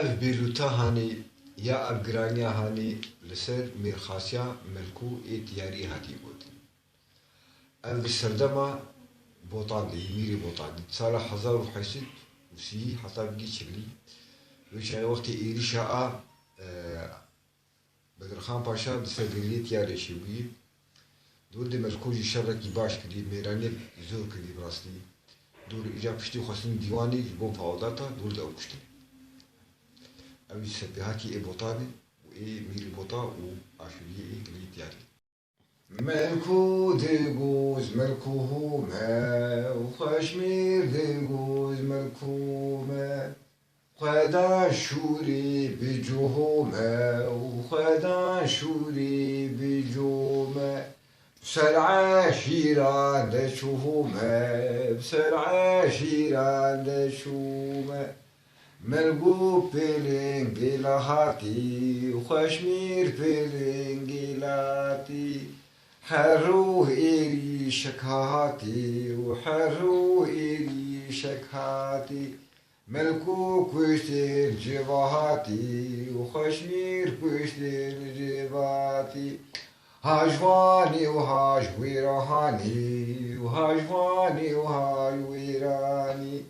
البيروتا هاني يا أبغرانيا هاني لسر ميرخاسيا ملكو إتياري هاتي بود. السردما بوطان دي ميري بوطان دي صار 1000 وسي حتى بيجي شغلي وش أنا وقت إيرشاء بدر خان باشا بسرقليت يا رشيوي دور دي ملكوجي شركي باش كدي ميراني زور كدي براستي دور إجا بشتي خاصين ديواني بون فاوضاتا دور دا أوكشتي أبي سبيهاكي بوطاني وإيه ميري بوطا وعشرية إيه كليت يعني ملكو ديغوز ملكو هما وخشمير ديغوز ملكو ما خدا شوري بجوهما وخدا شوري بجوما بسرعة شيران دشوهما بسرعة شيران دشوما ملقو بيلين قلهاتي وخشمير بيلين قلاتي حرو إيري شكهاتي وحرو إيري شكهاتي ملكو كوشتير جبهاتي وخشمير كوشتير جبهاتي هاجواني وهاجويرهاني وهاجواني وهاجويراني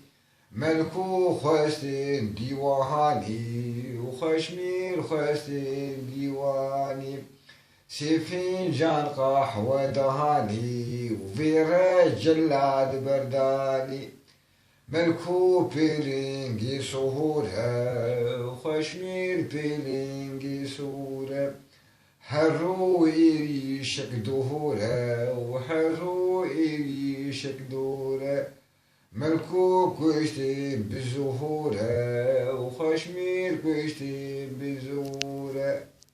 ملكو خستين ديواني وخشمير خستين ديواني سيفين جان قحوة دهاني وفيرا جلاد برداني ملكو بيلينجي صهورها وخشمير بيلينجي صورة حرو إيريشك دهورها وحرو إيريشك دورة ملكو كوشتين بزهورها وخشمير كوشتين بزهورة